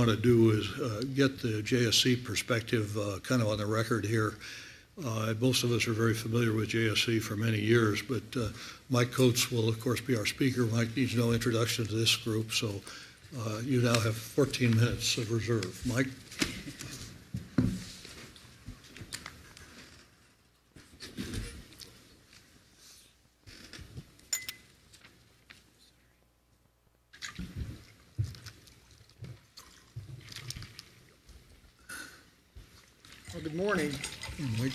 want to do is get the JSC perspective kind of on the record here. Most of us are very familiar with JSC for many years, but Mike Coates will, of course, be our speaker. Mike needs no introduction to this group, so you now have 14 minutes of reserve. Mike? Well, good morning. I'd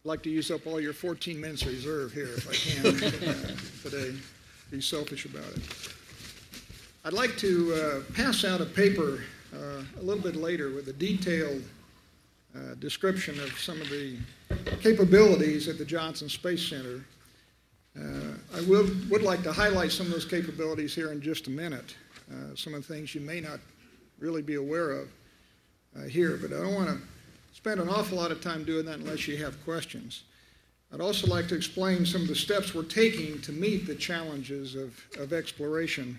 like to use up all your 14 minutes reserve here if I can today. Be selfish about it. I'd like to pass out a paper a little bit later with a detailed description of some of the capabilities at the Johnson Space Center. I would like to highlight some of those capabilities here in just a minute, some of the things you may not really be aware of here, but I don't want to spend an awful lot of time doing that unless you have questions. I'd also like to explain some of the steps we're taking to meet the challenges of exploration.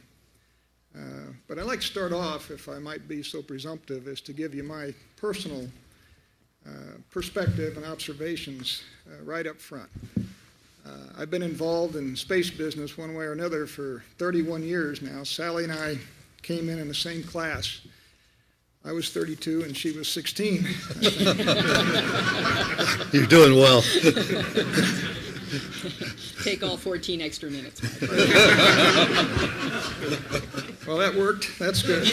But I'd like to start off, if I might be so presumptive, as to give you my personal perspective and observations right up front. I've been involved in space business one way or another for 31 years now. Sally and I came in the same class. I was 32 and she was 16. You're doing well. Take all 14 extra minutes. Well, that worked. That's good.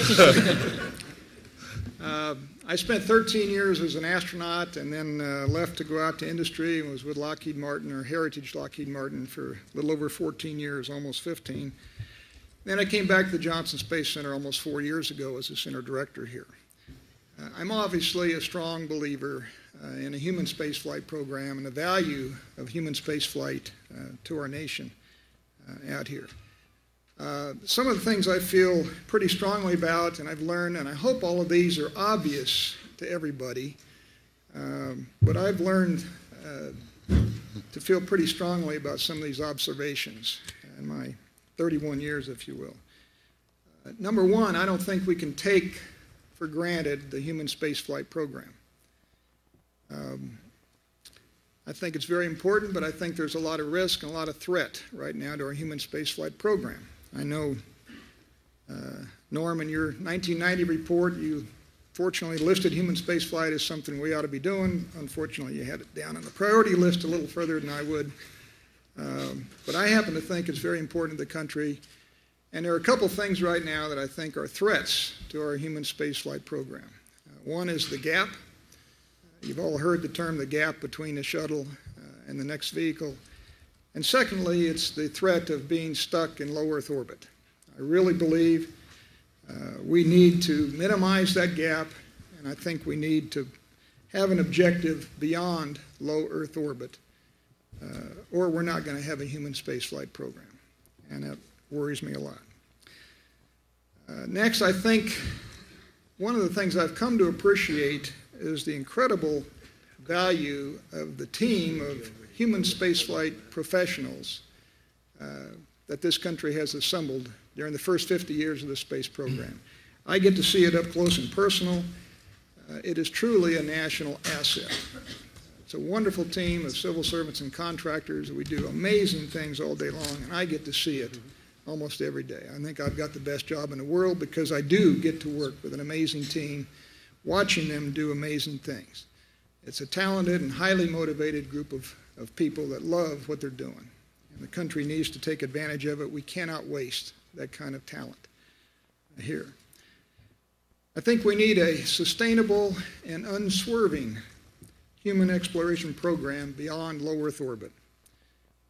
I spent 13 years as an astronaut and then left to go out to industry and was with Lockheed Martin, or Heritage Lockheed Martin, for a little over 14 years, almost 15. Then I came back to the Johnson Space Center almost 4 years ago as the center director here. I'm obviously a strong believer in a human spaceflight program and the value of human spaceflight to our nation out here. Some of the things I feel pretty strongly about and I've learned, and I hope all of these are obvious to everybody, but I've learned to feel pretty strongly about some of these observations in my 31 years, if you will. Number one, I don't think we can take for granted the human spaceflight program. I think it's very important, but I think there's a lot of risk and a lot of threat right now to our human spaceflight program. I know, Norm, in your 1990 report, you fortunately listed human spaceflight as something we ought to be doing. Unfortunately, you had it down on the priority list a little further than I would. But I happen to think it's very important to the country. And there are a couple things right now that I think are threats to our human spaceflight program. One is the gap. You've all heard the term the gap between the shuttle and the next vehicle. And secondly, it's the threat of being stuck in low Earth orbit. I really believe we need to minimize that gap, and I think we need to have an objective beyond low Earth orbit, or we're not going to have a human spaceflight program. And that worries me a lot. Next, I think one of the things I've come to appreciate is the incredible value of the team of human spaceflight professionals that this country has assembled during the first 50 years of the space program. I get to see it up close and personal. It is truly a national asset. It's a wonderful team of civil servants and contractors. We do amazing things all day long, and I get to see it almost every day. I think I've got the best job in the world because I do get to work with an amazing team, watching them do amazing things. It's a talented and highly motivated group of people that love what they're doing. And the country needs to take advantage of it. We cannot waste that kind of talent here. I think we need a sustainable and unswerving human exploration program beyond low Earth orbit.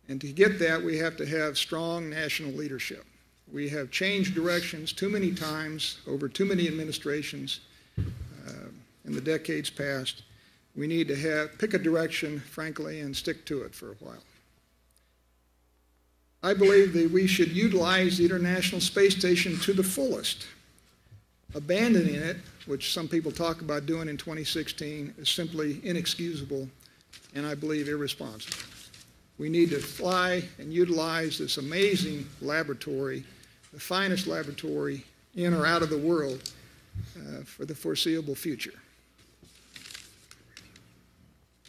And to get that, we have to have strong national leadership. We have changed directions too many times over too many administrations in the decades past. We need to pick a direction, frankly, and stick to it for a while. I believe that we should utilize the International Space Station to the fullest. Abandoning it, which some people talk about doing in 2016, is simply inexcusable and I believe irresponsible. We need to fly and utilize this amazing laboratory, the finest laboratory in or out of the world for the foreseeable future.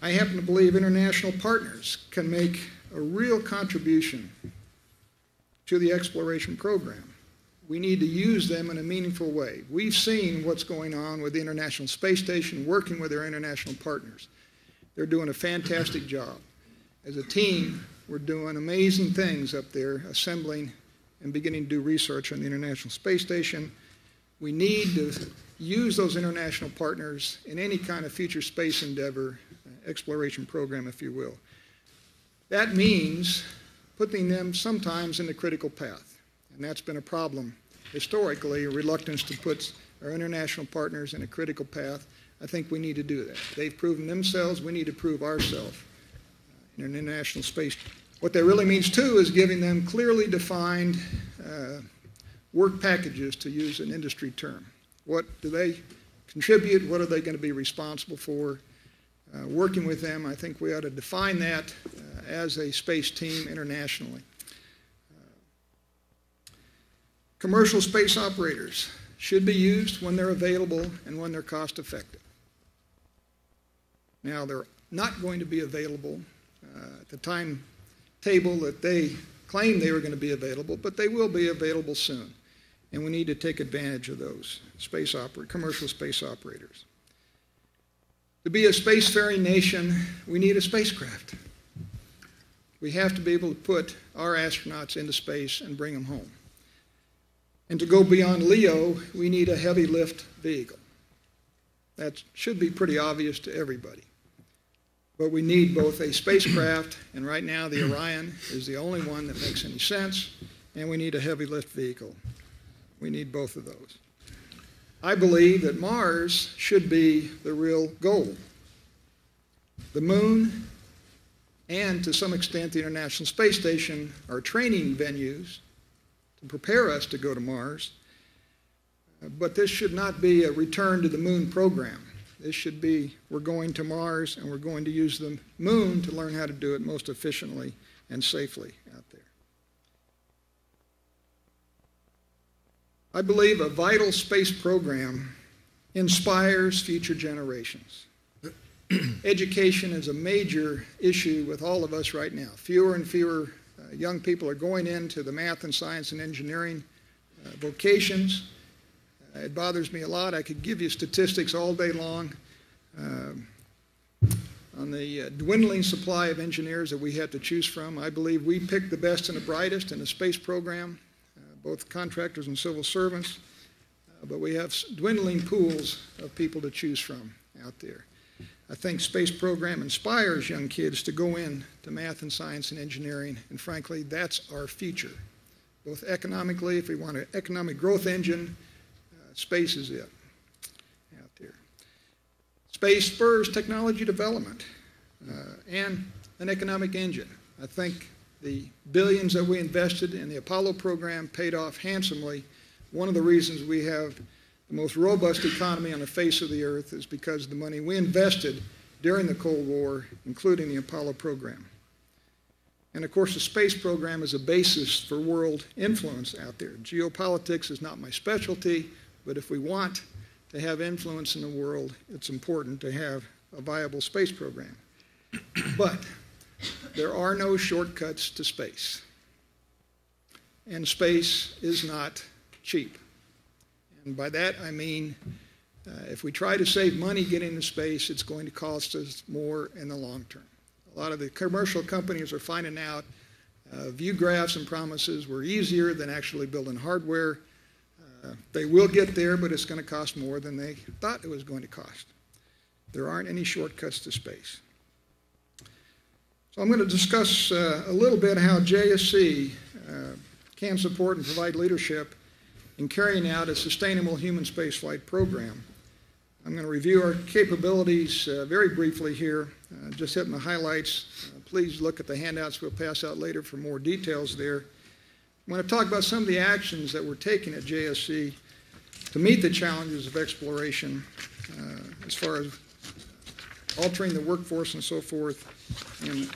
I happen to believe international partners can make a real contribution to the exploration program. We need to use them in a meaningful way. We've seen what's going on with the International Space Station, working with their international partners. They're doing a fantastic job. As a team, we're doing amazing things up there, assembling and beginning to do research on the International Space Station. We need to use those international partners in any kind of future space endeavor, exploration program, if you will. That means putting them sometimes in the critical path. And that's been a problem historically, a reluctance to put our international partners in a critical path. I think we need to do that. They've proven themselves. We need to prove ourselves in an international space. What that really means, too, is giving them clearly defined work packages, to use an industry term. What do they contribute? What are they going to be responsible for? Working with them, I think we ought to define that as a space team internationally. Commercial space operators should be used when they're available and when they're cost effective. Now, they're not going to be available at the timetable that they claimed they were going to be available, but they will be available soon. And we need to take advantage of those commercial space operators. To be a spacefaring nation, we need a spacecraft. We have to be able to put our astronauts into space and bring them home. And to go beyond LEO, we need a heavy lift vehicle. That should be pretty obvious to everybody. But we need both a spacecraft, and right now the Orion is the only one that makes any sense, and we need a heavy lift vehicle. We need both of those. I believe that Mars should be the real goal. The Moon, and to some extent the International Space Station, are training venues to prepare us to go to Mars. But this should not be a return to the Moon program. This should be, we're going to Mars and we're going to use the Moon to learn how to do it most efficiently and safely out there. I believe a vital space program inspires future generations. Education is a major issue with all of us right now. Fewer and fewer young people are going into the math and science and engineering vocations. It bothers me a lot. I could give you statistics all day long on the dwindling supply of engineers that we had to choose from. I believe we picked the best and the brightest in the space program, both contractors and civil servants, but we have dwindling pools of people to choose from out there. I think space program inspires young kids to go in to math and science and engineering, and frankly, that's our future. Both economically, if we want an economic growth engine, space is it out there. Space spurs technology development and an economic engine. I think the billions that we invested in the Apollo program paid off handsomely. One of the reasons we have the most robust economy on the face of the earth is because of the money we invested during the Cold War, including the Apollo program. And of course, the space program is a basis for world influence out there. Geopolitics is not my specialty, but if we want to have influence in the world, it's important to have a viable space program. But there are no shortcuts to space. And space is not cheap. And by that I mean, if we try to save money getting to space, it's going to cost us more in the long term. A lot of the commercial companies are finding out view graphs and promises were easier than actually building hardware. They will get there, but it's going to cost more than they thought it was going to cost. There aren't any shortcuts to space. So I'm going to discuss a little bit how JSC can support and provide leadership in carrying out a sustainable human spaceflight program. I'm going to review our capabilities very briefly here, just hitting the highlights. Please look at the handouts we'll pass out later for more details there. I'm going to talk about some of the actions that we're taking at JSC to meet the challenges of exploration as far as altering the workforce and so forth, and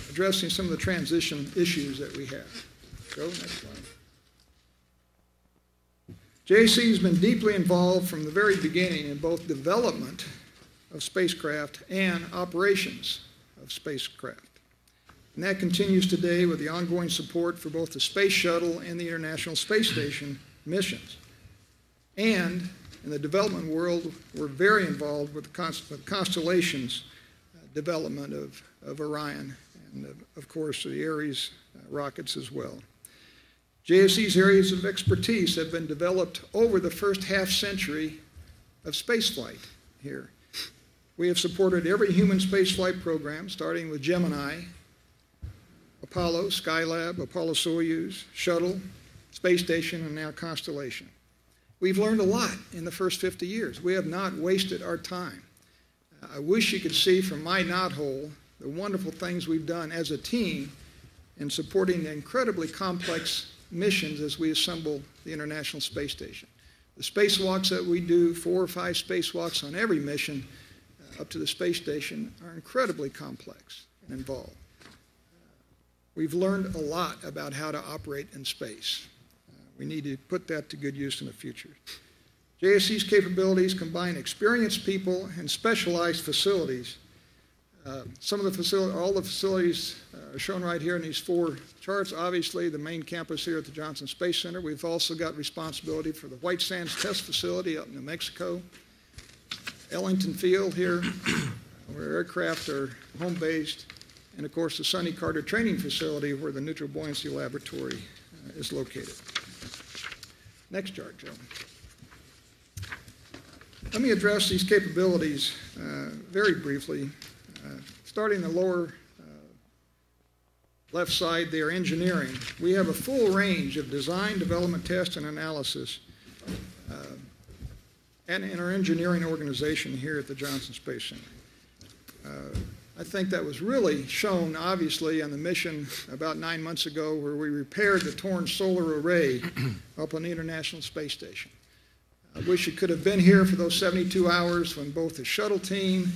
addressing some of the transition issues that we have. So, next slide. JAC has been deeply involved from the very beginning in both development of spacecraft and operations of spacecraft. And that continues today with the ongoing support for both the Space Shuttle and the International Space Station missions. And in the development world, we're very involved with the Constellation's development of Orion and, of course, the Ares rockets as well. JSC's areas of expertise have been developed over the first half-century of spaceflight here. We have supported every human spaceflight program, starting with Gemini, Apollo, Skylab, Apollo-Soyuz, Shuttle, Space Station, and now Constellation. We've learned a lot in the first 50 years. We have not wasted our time. I wish you could see from my knothole the wonderful things we've done as a team in supporting the incredibly complex missions as we assemble the International Space Station. The spacewalks that we do, 4 or 5 spacewalks on every mission up to the space station, are incredibly complex and involved. We've learned a lot about how to operate in space. We need to put that to good use in the future. JSC's capabilities combine experienced people and specialized facilities. All the facilities are shown right here in these 4 charts. Obviously, the main campus here at the Johnson Space Center. We've also got responsibility for the White Sands Test Facility up in New Mexico, Ellington Field here, where aircraft are home-based, and of course the Sonny Carter Training Facility where the Neutral Buoyancy Laboratory is located. Next chart, Joe. Let me address these capabilities very briefly. Starting the lower left side there, engineering. We have a full range of design, development, test, and analysis and in our engineering organization here at the Johnson Space Center. I think that was really shown, obviously, on the mission about 9 months ago where we repaired the torn solar array up on the International Space Station. I wish you could have been here for those 72 hours when both the shuttle team,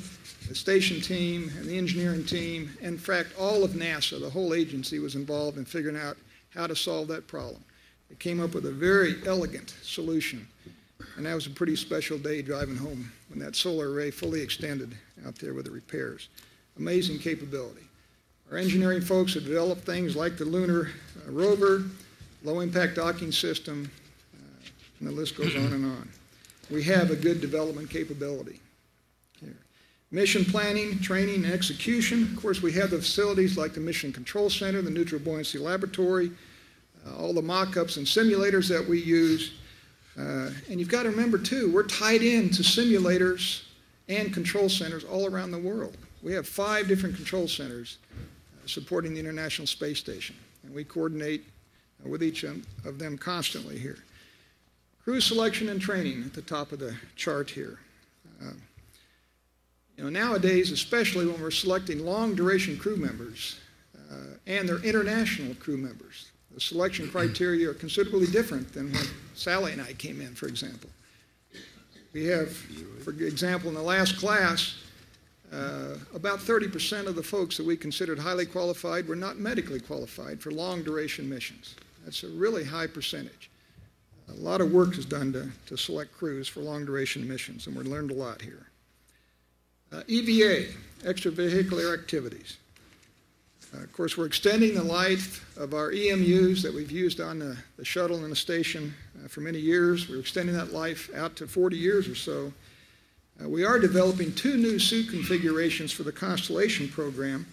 the station team, and the engineering team, in fact, all of NASA, the whole agency, was involved in figuring out how to solve that problem. It came up with a very elegant solution, and that was a pretty special day driving home when that solar array fully extended out there with the repairs. Amazing capability. Our engineering folks have developed things like the lunar rover, low-impact docking system, and the list goes on and on. We have a good development capability here. Mission planning, training, and execution. Of course, we have the facilities like the Mission Control Center, the Neutral Buoyancy Laboratory, all the mock-ups and simulators that we use. And you've got to remember, too, we're tied in to simulators and control centers all around the world. We have 5 different control centers supporting the International Space Station, and we coordinate with each of them constantly here. Crew selection and training at the top of the chart here. Nowadays, especially when we're selecting long-duration crew members and they're international crew members, the selection criteria are considerably different than when Sally and I came in, for example. We have, for example, in the last class, about 30% of the folks that we considered highly qualified were not medically qualified for long-duration missions. That's a really high percentage. A lot of work is done to select crews for long-duration missions, and we've learned a lot here. EVA, extravehicular activities. Of course, we're extending the life of our EMUs that we've used on the shuttle and the station for many years. We're extending that life out to 40 years or so. We are developing 2 new suit configurations for the Constellation program.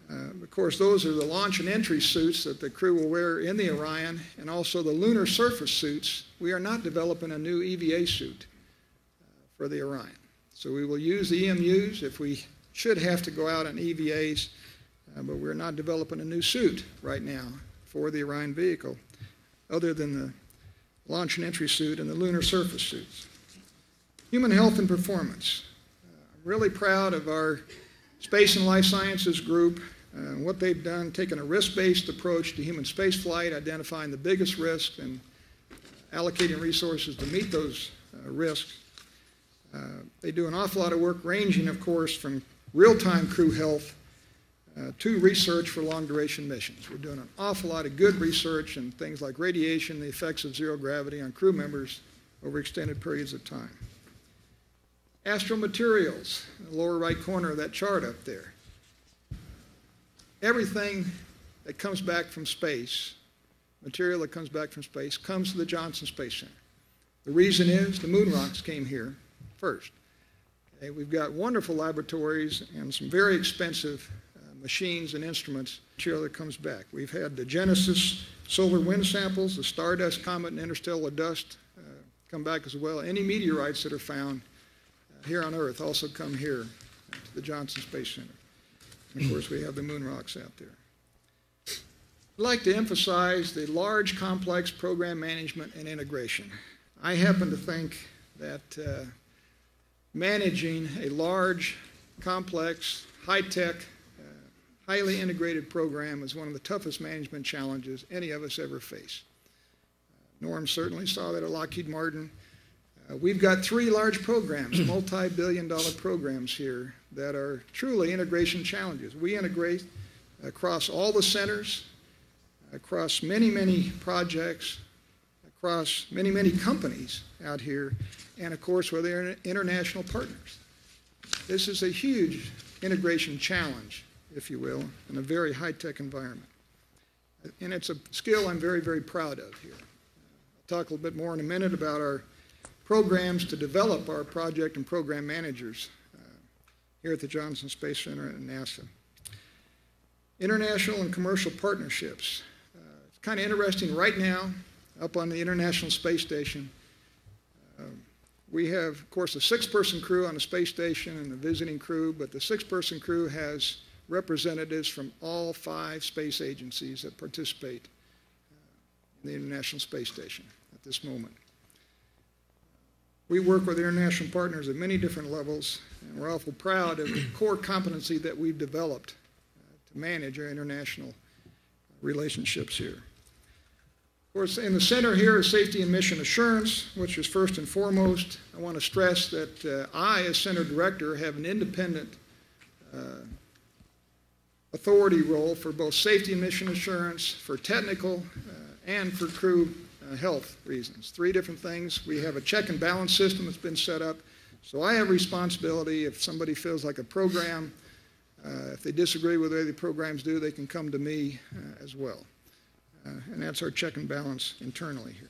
Of course, those are the launch and entry suits that the crew will wear in the Orion, and also the lunar surface suits. We are not developing a new EVA suit for the Orion. So we will use the EMUs if we should have to go out on EVAs, but we're not developing a new suit right now for the Orion vehicle, other than the launch and entry suit and the lunar surface suits. Human health and performance. I'm really proud of our Space and Life Sciences group and what they've done, taking a risk-based approach to human spaceflight, identifying the biggest risks and allocating resources to meet those risks. They do an awful lot of work ranging, of course, from real-time crew health to research for long-duration missions. We're doing an awful lot of good research in things like radiation, the effects of zero gravity on crew members over extended periods of time. Astromaterials, in the lower right corner of that chart up there. Everything that comes back from space, material that comes back from space, comes to the Johnson Space Center. The reason is the moon rocks came here first. Okay, we've got wonderful laboratories and some very expensive machines and instruments, material that comes back. We've had the Genesis solar wind samples, the Stardust, Comet, and interstellar dust come back as well. Any meteorites that are found here on Earth also come here to the Johnson Space Center. And of course, we have the moon rocks out there. I'd like to emphasize the large, complex program management and integration. I happen to think that managing a large, complex, high-tech, highly integrated program is one of the toughest management challenges any of us ever face. Norm certainly saw that at Lockheed Martin. We've got 3 large programs, multi-billion-dollar programs here that are truly integration challenges. We integrate across all the centers, across many, many projects, across many, many companies out here, and of course with our international partners. This is a huge integration challenge, if you will, in a very high-tech environment. And it's a skill I'm very, very proud of here. I'll talk a little bit more in a minute about our programs to develop our project and program managers here at the Johnson Space Center and NASA. International and commercial partnerships. It's kind of interesting right now, up on the International Space Station, we have, of course, a 6-person crew on the space station and a visiting crew, but the 6-person crew has representatives from all 5 space agencies that participate in the International Space Station at this moment. We work with international partners at many different levels, and we're awful proud of the core competency that we've developed to manage our international relationships here. Of course, in the center here is safety and mission assurance, which is first and foremost. I want to stress that I, as center director, have an independent authority role for both safety and mission assurance, for technical and for crew health reasons. 3 different things. We have a check and balance system that's been set up. So I have responsibility if somebody feels like a program, if they disagree with the way the programs do, they can come to me as well. And that's our check and balance internally here.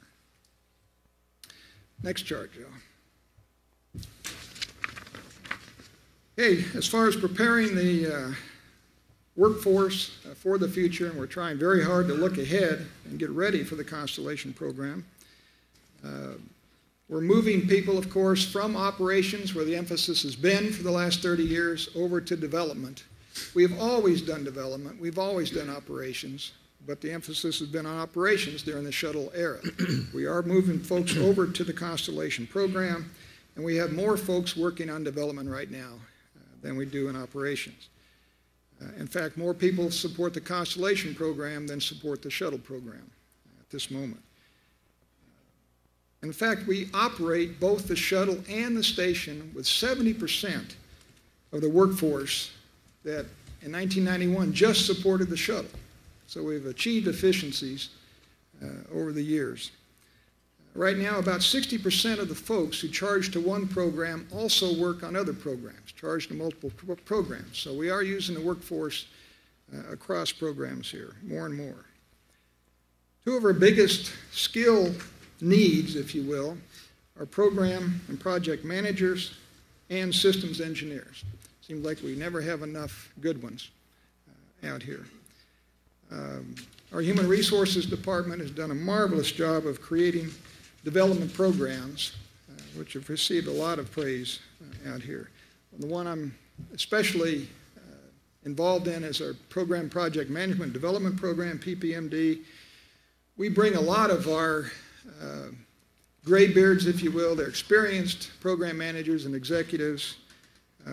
Next chart, Joe. Okay, as far as preparing the workforce for the future, and we're trying very hard to look ahead and get ready for the Constellation program. We're moving people, of course, from operations, where the emphasis has been for the last 30 years, over to development. We've always done development, we've always done operations, but the emphasis has been on operations during the shuttle era. We are moving folks over to the Constellation program, and we have more folks working on development right now than we do in operations. In fact, more people support the Constellation program than support the shuttle program at this moment. In fact, we operate both the shuttle and the station with 70% of the workforce that in 1991 just supported the shuttle. So we've achieved efficiencies over the years. Right now, about 60% of the folks who charge to one program also work on other programs, charge to multiple programs. So we are using the workforce across programs here, more and more. 2 of our biggest skill needs, if you will, are program and project managers and systems engineers. Seems like we never have enough good ones out here. Our Human Resources Department has done a marvelous job of creating development programs, which have received a lot of praise out here. The one I'm especially involved in is our Program Project Management Development Program, PPMD. We bring a lot of our graybeards, if you will, they're experienced program managers and executives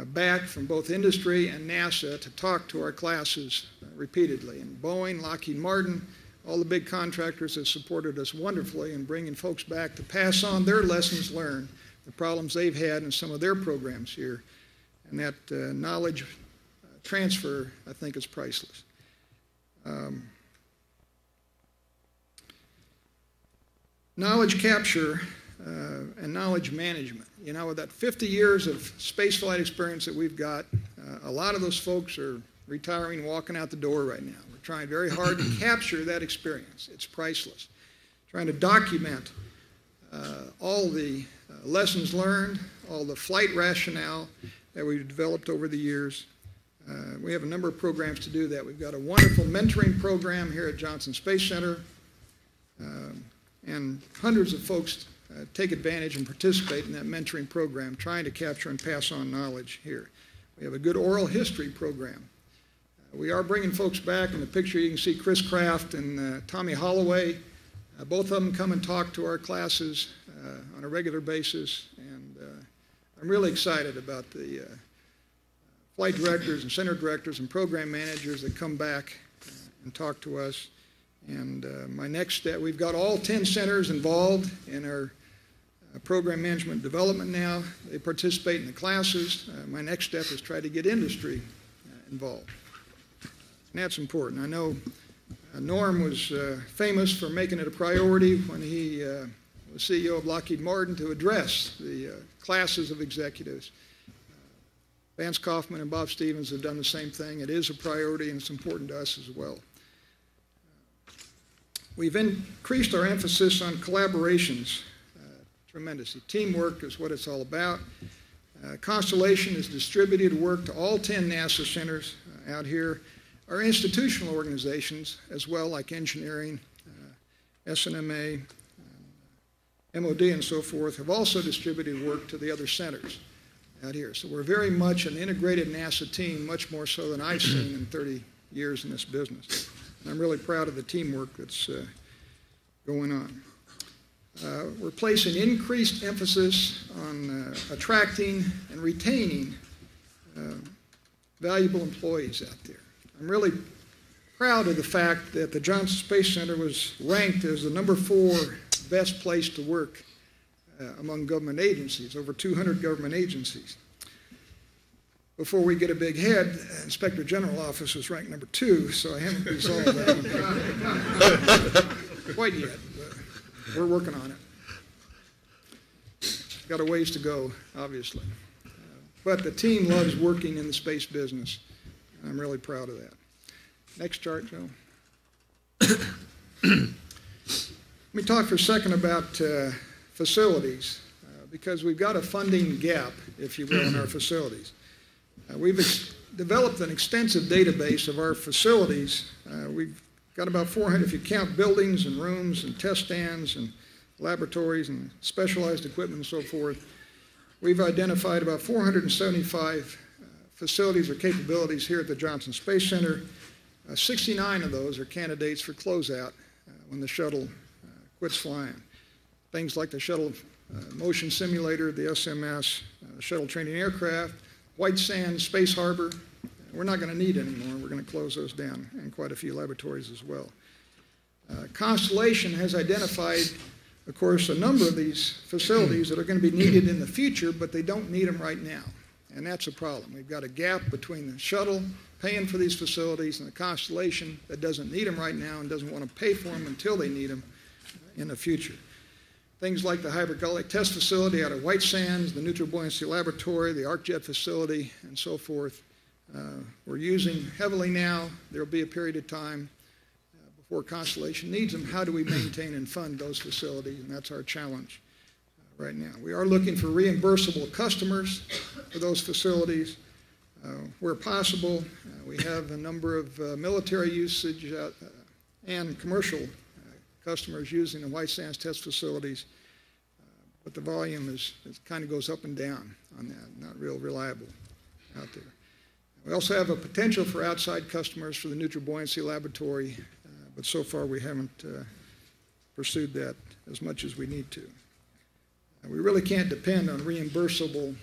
back from both industry and NASA to talk to our classes repeatedly. And Boeing, Lockheed Martin, all the big contractors have supported us wonderfully in bringing folks back to pass on their lessons learned, the problems they've had in some of their programs here. And that knowledge transfer, I think, is priceless. Knowledge capture and knowledge management. You know, with that 50 years of spaceflight experience that we've got, a lot of those folks are retiring, walking out the door right now. We're trying very hard to capture that experience. It's priceless. Trying to document all the lessons learned, all the flight rationale that we've developed over the years. We have a number of programs to do that. We've got a wonderful mentoring program here at Johnson Space Center, and hundreds of folks take advantage and participate in that mentoring program, trying to capture and pass on knowledge here. We have a good oral history program. We are bringing folks back. In the picture you can see Chris Kraft and Tommy Holloway. Both of them come and talk to our classes on a regular basis, and I'm really excited about the flight directors and center directors and program managers that come back and talk to us. And my next step, we've got all 10 centers involved in our program management development now. They participate in the classes. My next step is try to get industry involved. And that's important. I know Norm was famous for making it a priority when he was CEO of Lockheed Martin to address the classes of executives. Vance Kaufman and Bob Stevens have done the same thing. It is a priority, and it's important to us as well. We've increased our emphasis on collaborations tremendously. Teamwork is what it's all about. Constellation is distributed work to all 10 NASA centers out here. Our institutional organizations as well, like engineering, SNMA, MOD, and so forth, have also distributed work to the other centers out here. So we're very much an integrated NASA team, much more so than I've seen in 30 years in this business. And I'm really proud of the teamwork that's going on. We're placing increased emphasis on attracting and retaining valuable employees out there. I'm really proud of the fact that the Johnson Space Center was ranked as the #4 best place to work among government agencies, over 200 government agencies. Before we get a big head, Inspector General Office was ranked #2, so I haven't resolved that one quite yet. But we're working on it. Got a ways to go, obviously. But the team loves working in the space business. I'm really proud of that. Next chart, Joe. Let me talk for a second about facilities, because we've got a funding gap, if you will, in our facilities. We've developed an extensive database of our facilities. We've got about 400, if you count buildings and rooms and test stands and laboratories and specialized equipment and so forth. We've identified about 475 facilities or capabilities here at the Johnson Space Center. 69 of those are candidates for closeout when the shuttle quits flying. Things like the shuttle motion simulator, the SMS, shuttle training aircraft, White Sands Space Harbor. We're not going to need anymore. We're going to close those down, and quite a few laboratories as well. Constellation has identified, of course, a number of these facilities that are going to be needed in the future, but they don't need them right now. And that's a problem. We've got a gap between the shuttle paying for these facilities and the Constellation that doesn't need them right now and doesn't want to pay for them until they need them in the future. Things like the hypergolic test facility out of White Sands, the neutral buoyancy laboratory, the ArcJet facility, and so forth, we're using heavily now. There will be a period of time before Constellation needs them. How do we maintain and fund those facilities? And that's our challenge right now. We are looking for reimbursable customers for those facilities where possible. We have a number of military usage and commercial customers using the White Sands test facilities, but the volume kind of goes up and down on that, not real reliable out there. We also have a potential for outside customers for the neutral buoyancy laboratory, but so far we haven't pursued that as much as we need to. We really can't depend on reimbursable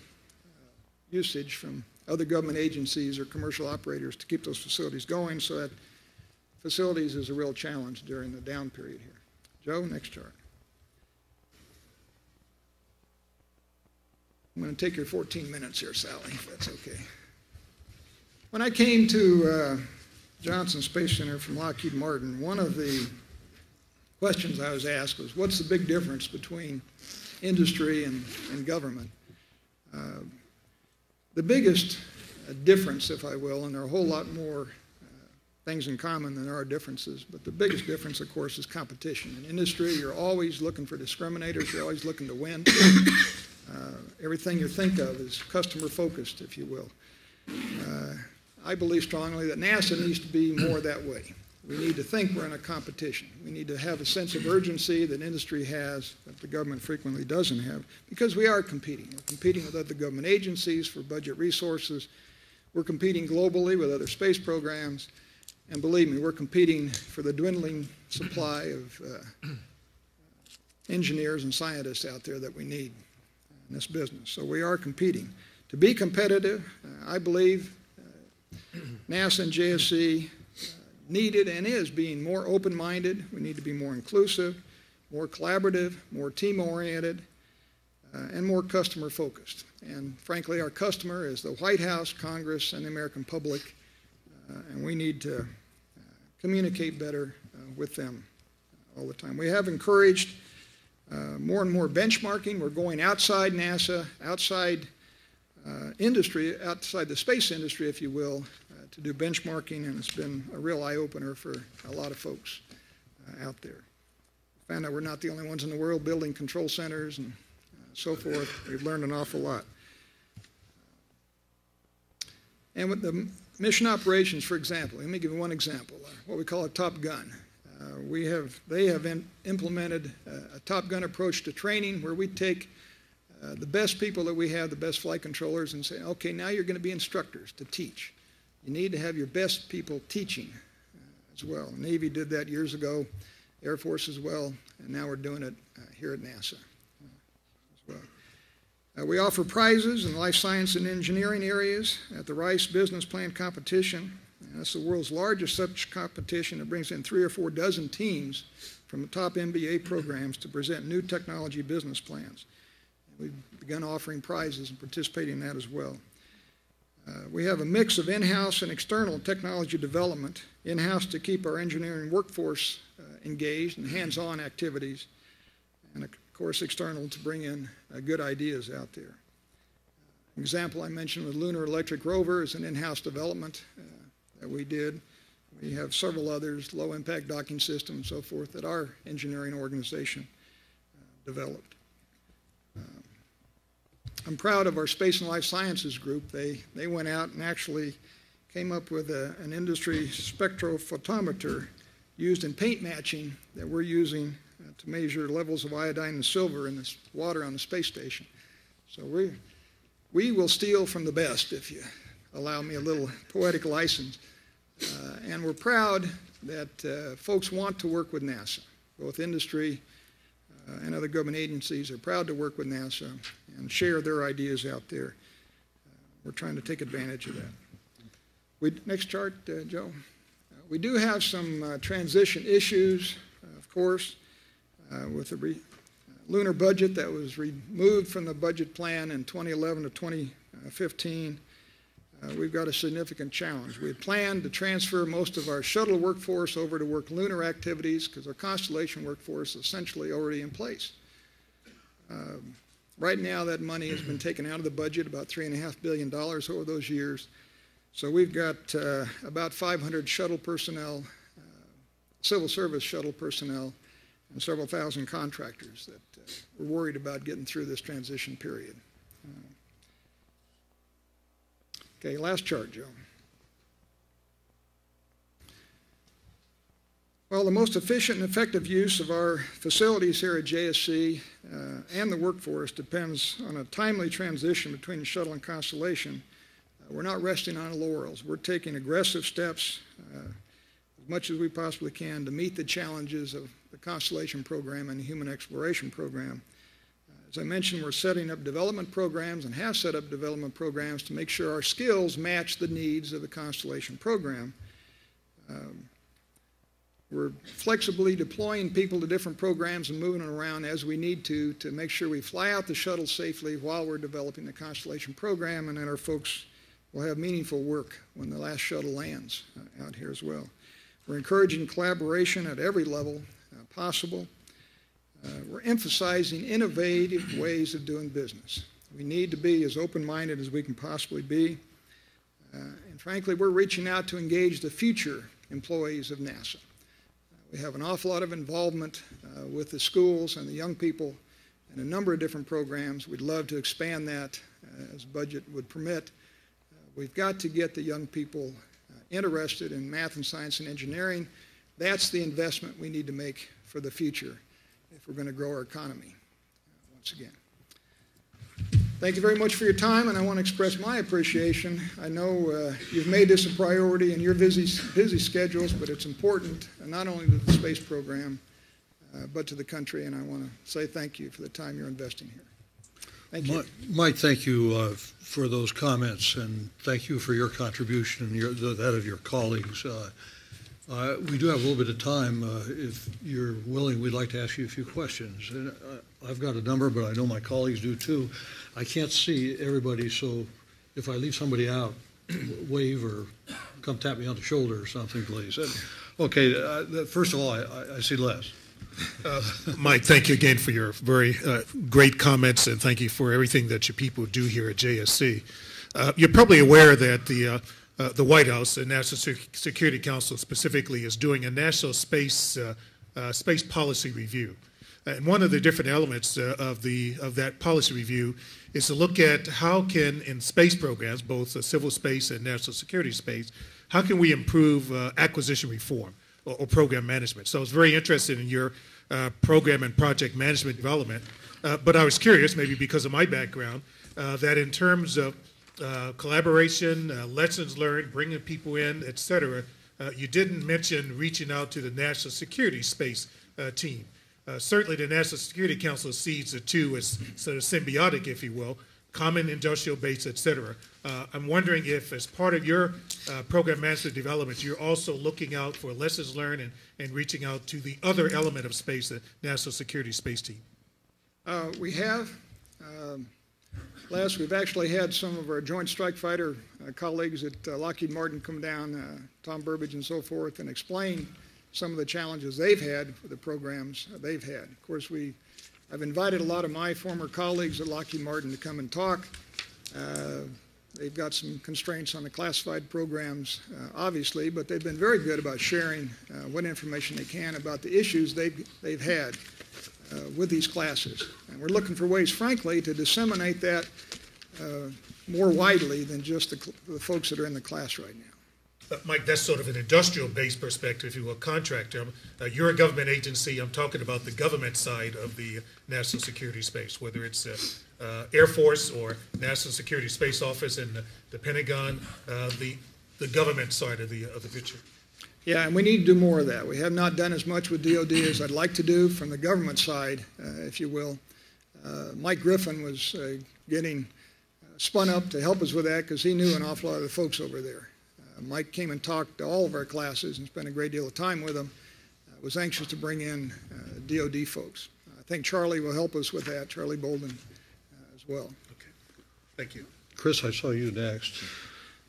usage from other government agencies or commercial operators to keep those facilities going, so that facilities is a real challenge during the down period here. Joe, next chart. I'm going to take your 14 minutes here, Sally, if that's okay. When I came to Johnson Space Center from Lockheed Martin, one of the questions I was asked was, what's the big difference between industry and government? The biggest difference, if I will, and there are a whole lot more things in common than there are differences, but the biggest difference, of course, is competition. In industry, you're always looking for discriminators, you're always looking to win. Everything you think of is customer-focused, if you will. I believe strongly that NASA needs to be more that way. We need to think we're in a competition. We need to have a sense of urgency that industry has that the government frequently doesn't have, because we are competing. We're competing with other government agencies for budget resources. We're competing globally with other space programs. And believe me, we're competing for the dwindling supply of engineers and scientists out there that we need in this business. So we are competing. To be competitive, I believe NASA and JSC needed and is being more open-minded. We need to be more inclusive, more collaborative, more team-oriented, and more customer-focused. And frankly, our customer is the White House, Congress, and the American public, and we need to communicate better with them all the time. We have encouraged more and more benchmarking. We're going outside NASA, outside industry, outside the space industry, if you will, to do benchmarking, and it's been a real eye-opener for a lot of folks out there. Found out we're not the only ones in the world building control centers and so forth. We've learned an awful lot. And with the mission operations, for example, let me give you one example, what we call a Top Gun. They have implemented a Top Gun approach to training where we take the best people that we have, the best flight controllers, and say, okay, now you're going to be instructors to teach. You need to have your best people teaching as well. Navy did that years ago, Air Force as well, and now we're doing it here at NASA as well. We offer prizes in the life science and engineering areas at the Rice Business Plan Competition. That's the world's largest such competition. It brings in 3 or 4 dozen teams from the top MBA programs to present new technology business plans. We've begun offering prizes and participating in that as well. We have a mix of in-house and external technology development, in-house to keep our engineering workforce engaged in hands-on activities, and of course external to bring in good ideas out there. An example I mentioned with Lunar Electric Rover is an in-house development that we did. We have several others, low-impact docking system and so forth, that our engineering organization developed. I'm proud of our Space and Life Sciences group. They went out and actually came up with an industry spectrophotometer used in paint matching that we're using to measure levels of iodine and silver in this water on the space station. So we will steal from the best, if you allow me a little poetic license. And we're proud that folks want to work with NASA, both industry and other government agencies are proud to work with NASA and share their ideas out there. We're trying to take advantage of that. Next chart, Joe. We do have some transition issues, of course, with the lunar budget that was removed from the budget plan in 2011 to 2015. We've got a significant challenge. We had planned to transfer most of our shuttle workforce over to work lunar activities because our constellation workforce is essentially already in place. Right now, that money has been taken out of the budget, about $3.5 billion over those years. So we've got about 500 shuttle personnel, civil service shuttle personnel, and several thousand contractors that we're worried about getting through this transition period. Okay, last chart, Joe. Well, the most efficient and effective use of our facilities here at JSC and the workforce depends on a timely transition between the shuttle and constellation. We're not resting on our laurels. We're taking aggressive steps as much as we possibly can to meet the challenges of the constellation program and the human exploration program. As I mentioned, we're setting up development programs and have set up development programs to make sure our skills match the needs of the constellation program. We're flexibly deploying people to different programs and moving them around as we need to make sure we fly out the shuttle safely while we're developing the constellation program and that our folks will have meaningful work when the last shuttle lands out here as well. We're encouraging collaboration at every level possible. We're emphasizing innovative ways of doing business. We need to be as open-minded as we can possibly be. And frankly, we're reaching out to engage the future employees of NASA. We have an awful lot of involvement with the schools and the young people in a number of different programs. We'd love to expand that as budget would permit. We've got to get the young people interested in math and science and engineering. That's the investment we need to make for the future if we're going to grow our economy. Once again, thank you very much for your time, and I want to express my appreciation. I know you've made this a priority in your busy schedules, but it's important not only to the space program, but to the country, and I want to say thank you for the time you're investing here. Thank you. Mike, thank you for those comments, and thank you for your contribution and that of your colleagues. We do have a little bit of time. If you're willing, we'd like to ask you a few questions. And I've got a number, but I know my colleagues do too. I can't see everybody, so if I leave somebody out, wave or come tap me on the shoulder or something, please. Okay, first of all, I see Les. Mike, thank you again for your very great comments, and thank you for everything that your people do here at JSC. You're probably aware that the White House, the National Security Council specifically, is doing a national space policy review. And one of the different elements of that policy review is to look at how can, in space programs, both civil space and national security space, how can we improve acquisition reform or program management. So I was very interested in your program and project management development, but I was curious, maybe because of my background, that in terms of collaboration, lessons learned, bringing people in, et cetera, you didn't mention reaching out to the national security space team. Certainly the National Security Council sees the two as sort of symbiotic, if you will, common industrial base, et cetera. I'm wondering if, as part of your program management development, you're also looking out for lessons learned and reaching out to the other element of space, the National Security Space Team. We have. Les, we've actually had some of our Joint Strike Fighter colleagues at Lockheed Martin come down, Tom Burbidge and so forth, and explain some of the challenges they've had with the programs they've had. Of course, I've invited a lot of my former colleagues at Lockheed Martin to come and talk. They've got some constraints on the classified programs, obviously, but they've been very good about sharing what information they can about the issues they've had with these classes. And we're looking for ways, frankly, to disseminate that more widely than just the folks that are in the class right now. Mike, that's sort of an industrial-based perspective, if you will, contractor. You're a government agency. I'm talking about the government side of the national security space, whether it's Air Force or National Security Space Office and the Pentagon, the government side of the picture. Yeah, and we need to do more of that. We have not done as much with DOD as I'd like to do from the government side, if you will. Mike Griffin was getting spun up to help us with that because he knew an awful lot of the folks over there. Mike came and talked to all of our classes and spent a great deal of time with them. Was anxious to bring in DOD folks. I think Charlie will help us with that, Charlie Bolden as well. Okay, thank you. Chris, I saw you next.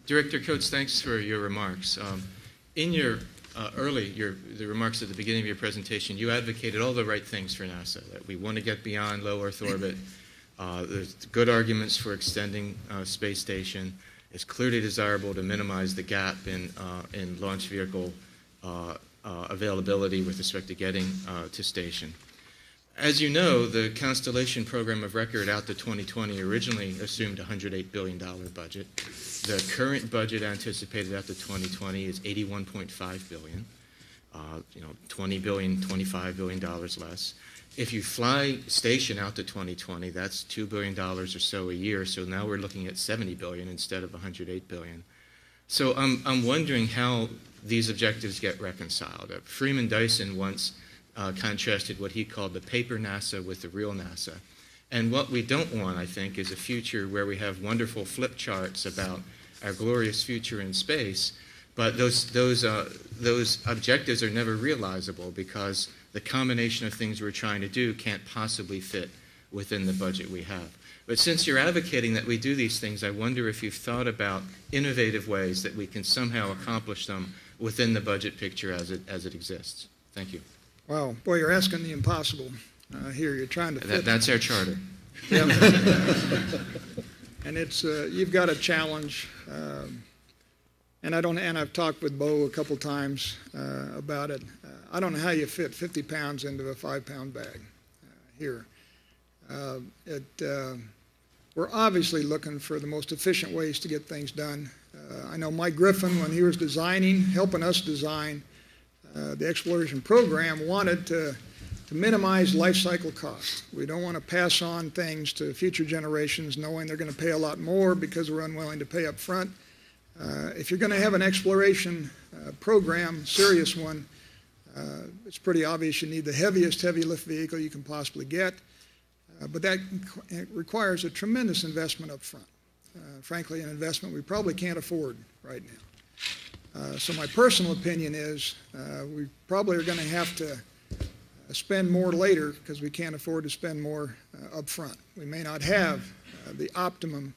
Director Coates, thanks for your remarks. In your the remarks at the beginning of your presentation, you advocated all the right things for NASA, that we want to get beyond low Earth orbit. There's good arguments for extending space station. It's clearly desirable to minimize the gap in launch vehicle availability with respect to getting to station. As you know, the Constellation program of record out to 2020 originally assumed a $108 billion budget. The current budget anticipated out to 2020 is $81.5 billion, $20 billion, $25 billion less. If you fly station out to 2020, that's $2 billion or so a year. So now we're looking at $70 billion instead of $108 billion. So I'm wondering how these objectives get reconciled. Freeman Dyson once contrasted what he called the paper NASA with the real NASA. And what we don't want, I think, is a future where we have wonderful flip charts about our glorious future in space, but those objectives are never realizable because the combination of things we're trying to do can't possibly fit within the budget we have. But since you're advocating that we do these things, I wonder if you've thought about innovative ways that we can somehow accomplish them within the budget picture as it exists. Thank you. Wow, boy, you're asking the impossible here. You're trying to fit. That's our charter. Yeah. And it's you've got a challenge, and I've talked with Bo a couple times about it. I don't know how you fit 50 pounds into a 5-pound bag here. We're obviously looking for the most efficient ways to get things done. I know Mike Griffin, when he was helping us design the exploration program, wanted to minimize life cycle costs. We don't want to pass on things to future generations knowing they're going to pay a lot more because we're unwilling to pay up front. If you're going to have an exploration program, serious one, it's pretty obvious you need the heaviest heavy lift vehicle you can possibly get. But that requires a tremendous investment up front. Frankly, an investment we probably can't afford right now. So my personal opinion is we probably are going to have to spend more later because we can't afford to spend more up front. We may not have the optimum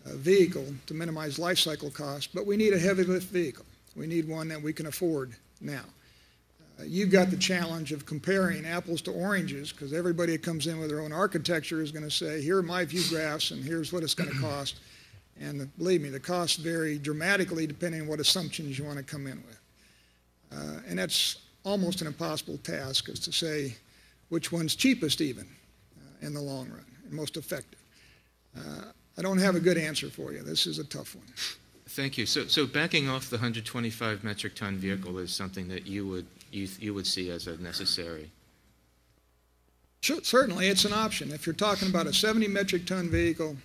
vehicle to minimize life cycle costs, but we need a heavy lift vehicle. We need one that we can afford now. You've got the challenge of comparing apples to oranges because everybody that comes in with their own architecture is going to say, here are my view graphs and here's what it's going to cost. And believe me, the costs vary dramatically depending on what assumptions you want to come in with. And that's almost an impossible task, is to say which one's cheapest even in the long run and most effective. I don't have a good answer for you. This is a tough one. Thank you. So backing off the 125 metric ton vehicle is something that you would see as a necessary. Sure, certainly, it's an option. If you're talking about a 70 metric ton vehicle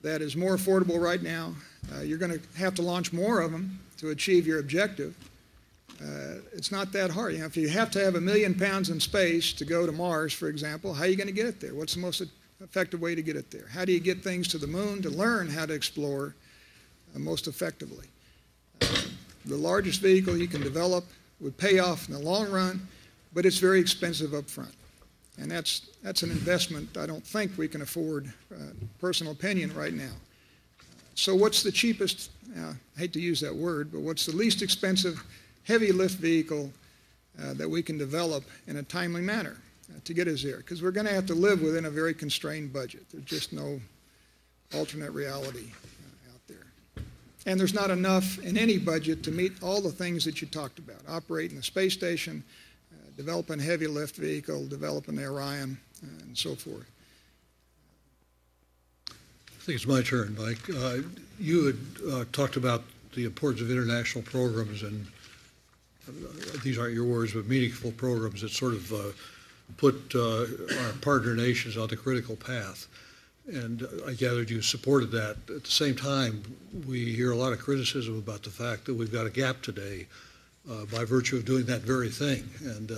that is more affordable right now, you're going to have to launch more of them to achieve your objective. It's not that hard. If you have to have 1 million pounds in space to go to Mars, for example, how are you going to get it there? What's the most effective way to get it there? How do you get things to the moon to learn how to explore most effectively? The largest vehicle you can develop would pay off in the long run, but it's very expensive up front. And that's an investment I don't think we can afford, personal opinion, right now. So what's the cheapest, I hate to use that word, but what's the least expensive heavy lift vehicle that we can develop in a timely manner to get us there? Because we're going to have to live within a very constrained budget. There's just no alternate reality out there. And there's not enough in any budget to meet all the things that you talked about: operating the space station, developing a heavy lift vehicle, developing the Orion, and so forth. I think it's my turn, Mike. You had talked about the importance of international programs, and these aren't your words, but meaningful programs that sort of put our partner nations on the critical path. And I gathered you supported that. At the same time, we hear a lot of criticism about the fact that we've got a gap today by virtue of doing that very thing. And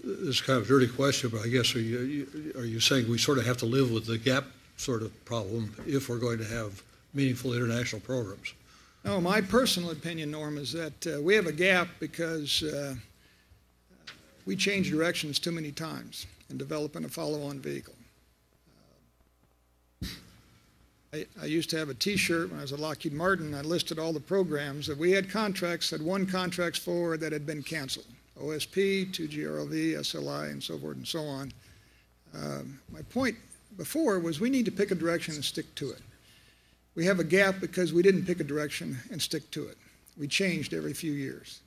this is kind of a dirty question, but I guess are you saying we sort of have to live with the gap sort of problem if we're going to have meaningful international programs? No, my personal opinion, Norm, is that we have a gap because we change directions too many times in developing a follow-on vehicle. I used to have a T-shirt when I was at Lockheed Martin. I listed all the programs that we had won contracts for that had been canceled: OSP, 2GRLV, SLI, and so forth and so on. My point before was we need to pick a direction and stick to it. We have a gap because we didn't pick a direction and stick to it. We changed every few years.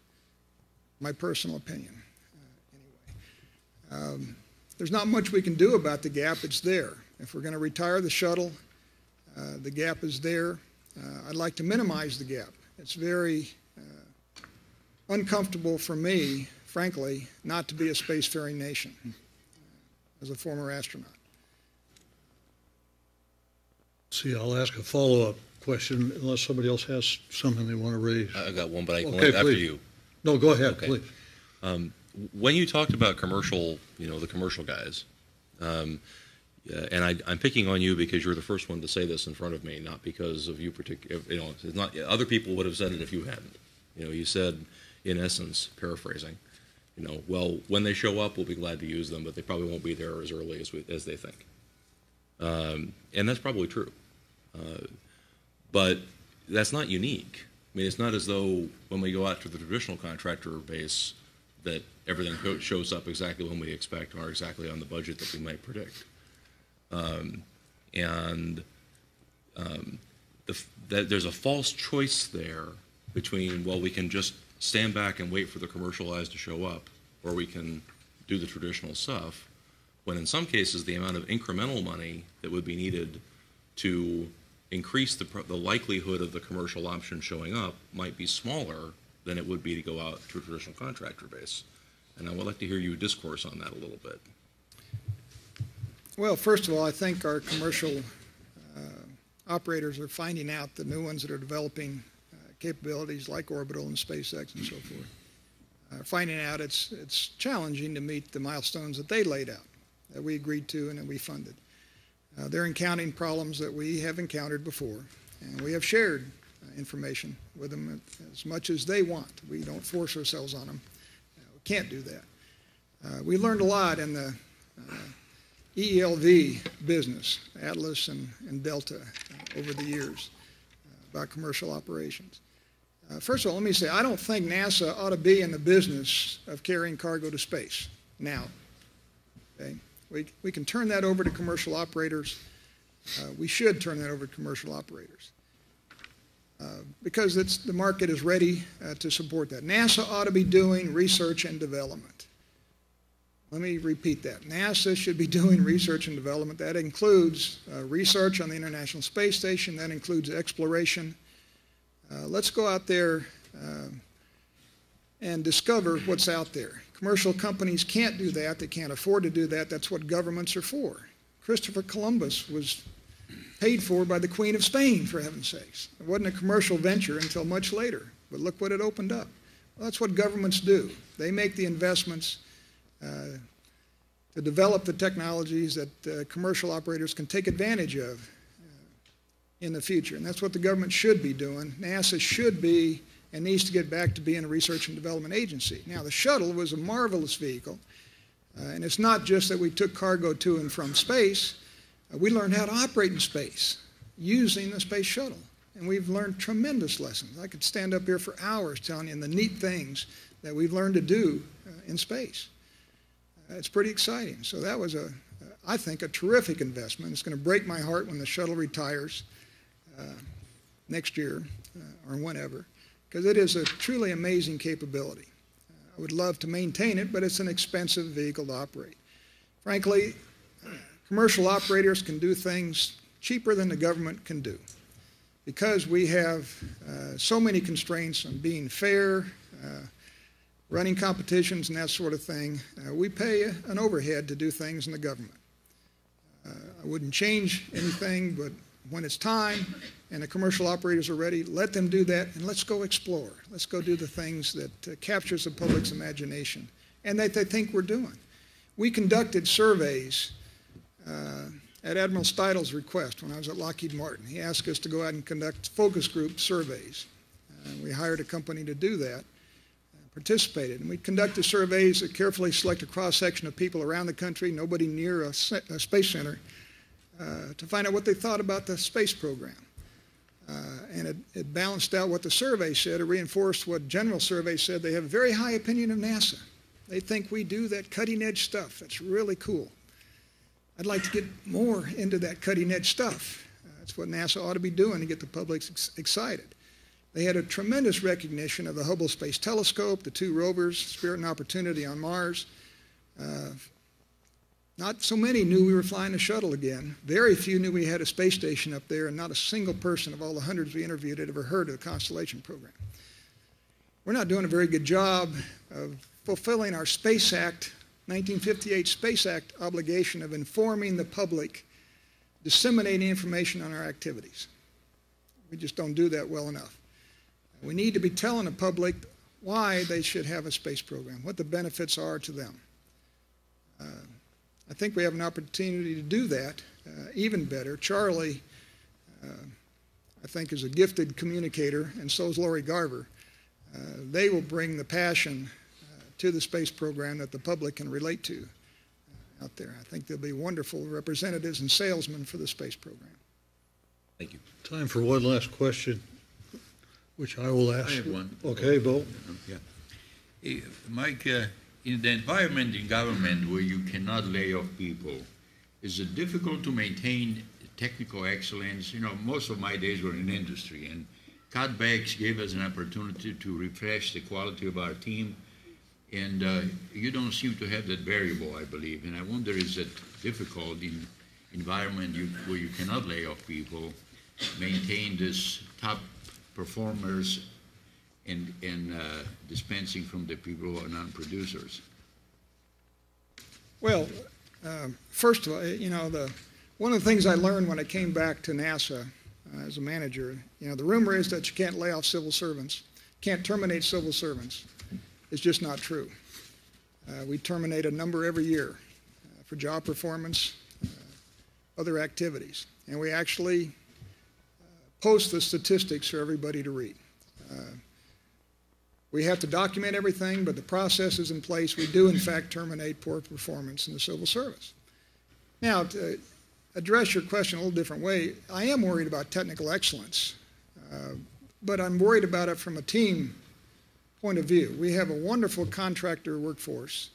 My personal opinion, anyway. There's not much we can do about the gap. It's there. If we're going to retire the shuttle, the gap is there. I'd like to minimize the gap. It's very uncomfortable for me, frankly, not to be a spacefaring nation as a former astronaut. See, I'll ask a follow-up question unless somebody else has something they want to raise. I got one, but I can Okay, after please. you. No, go ahead, Okay. please. When you talked about commercial, the commercial guys, and I'm picking on you because you're the first one to say this in front of me, not because of you particular. It's not. Other people would have said it if you hadn't. You said, in essence, paraphrasing, well, when they show up, we'll be glad to use them, but they probably won't be there as early as they think. And that's probably true. But that's not unique. I mean, it's not as though when we go out to the traditional contractor base that everything shows up exactly when we expect or exactly on the budget that we might predict. There's a false choice there between, well, we can just stand back and wait for the commercialized to show up, or we can do the traditional stuff, when in some cases the amount of incremental money that would be needed to increase the likelihood of the commercial option showing up might be smaller than it would be to go out to a traditional contractor base. And I would like to hear you discourse on that a little bit. Well, first of all, I think our commercial operators are finding out, the new ones that are developing capabilities like Orbital and SpaceX and so forth, are finding out it's challenging to meet the milestones that they laid out, that we agreed to and that we funded. They're encountering problems that we have encountered before, and we have shared information with them as much as they want. We don't force ourselves on them. We can't do that. We learned a lot in the ELV business, Atlas and Delta, over the years about commercial operations. First of all, let me say, I don't think NASA ought to be in the business of carrying cargo to space now. Okay? We can turn that over to commercial operators. We should turn that over to commercial operators because the market is ready to support that. NASA ought to be doing research and development. Let me repeat that. NASA should be doing research and development. That includes research on the International Space Station. That includes exploration. Let's go out there and discover what's out there. Commercial companies can't do that. They can't afford to do that. That's what governments are for. Christopher Columbus was paid for by the Queen of Spain, for heaven's sakes. It wasn't a commercial venture until much later, but look what it opened up. Well, that's what governments do. They make the investments to develop the technologies that commercial operators can take advantage of in the future. And that's what the government should be doing. NASA should be and needs to get back to being a research and development agency. Now, the shuttle was a marvelous vehicle, and it's not just that we took cargo to and from space. We learned how to operate in space using the space shuttle, and we've learned tremendous lessons. I could stand up here for hours telling you the neat things that we've learned to do in space. It's pretty exciting. So that was, I think, a terrific investment. It's going to break my heart when the shuttle retires next year or whenever, because it is a truly amazing capability. I would love to maintain it, but it's an expensive vehicle to operate. Frankly, commercial operators can do things cheaper than the government can do because we have so many constraints on being fair, running competitions and that sort of thing. We pay an overhead to do things in the government. I wouldn't change anything, but when it's time and the commercial operators are ready, let them do that, and let's go explore. Let's go do the things that captures the public's imagination and that they think we're doing. We conducted surveys at Admiral Steitl's request when I was at Lockheed Martin. He asked us to go out and conduct focus group surveys. We hired a company to do that, participated, and we conducted surveys that carefully select a cross-section of people around the country, nobody near a space center, to find out what they thought about the space program. And it balanced out what the survey said. It reinforced what general survey said. They have a very high opinion of NASA. They think we do that cutting-edge stuff. That's really cool. I'd like to get more into that cutting-edge stuff. That's what NASA ought to be doing to get the public excited. They had a tremendous recognition of the Hubble Space Telescope, the two rovers, Spirit and Opportunity on Mars. Not so many knew we were flying the shuttle again. Very few knew we had a space station up there, and not a single person of all the hundreds we interviewed had ever heard of the Constellation program. We're not doing a very good job of fulfilling our Space Act, 1958 Space Act obligation of informing the public, disseminating information on our activities. We just don't do that well enough. We need to be telling the public why they should have a space program, what the benefits are to them. I think we have an opportunity to do that even better. Charlie, I think, is a gifted communicator, and so is Lori Garver. They will bring the passion to the space program that the public can relate to out there. I think they'll be wonderful representatives and salesmen for the space program. Thank you. Time for one last question, which I will ask. I have one. Okay, Bo. Yeah. Hey, Mike, in the environment in government where you cannot lay off people, is it difficult to maintain technical excellence? You know, most of my days were in industry, and cutbacks gave us an opportunity to refresh the quality of our team, and you don't seem to have that variable, I believe. And I wonder, is it difficult in environment where you cannot lay off people, maintain this top performers and dispensing from the people who are non-producers? Well, first of all, you know, one of the things I learned when I came back to NASA as a manager, you know, the rumor is that you can't lay off civil servants, can't terminate civil servants. It's just not true. We terminate a number every year for job performance, other activities, and we actually post the statistics for everybody to read. We have to document everything, but the process is in place. We do, in fact, terminate poor performance in the civil service. Now, to address your question a little different way, I am worried about technical excellence, but I'm worried about it from a team point of view. We have a wonderful contractor workforce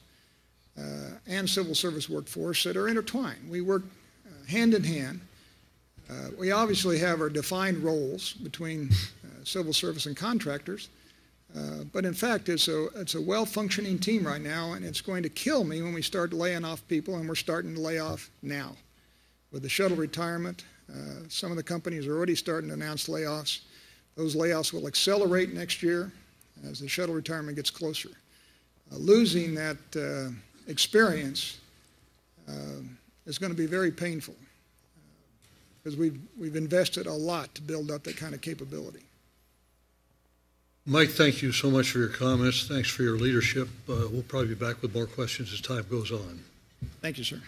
and civil service workforce that are intertwined. We work hand in hand. We obviously have our defined roles between civil service and contractors, but in fact, it's a well-functioning team right now, and it's going to kill me when we start laying off people, and we're starting to lay off now. With the shuttle retirement, some of the companies are already starting to announce layoffs. Those layoffs will accelerate next year as the shuttle retirement gets closer. Losing that experience is going to be very painful because we've invested a lot to build up that kind of capability. Mike, thank you so much for your comments. Thanks for your leadership. We'll probably be back with more questions as time goes on. Thank you, sir.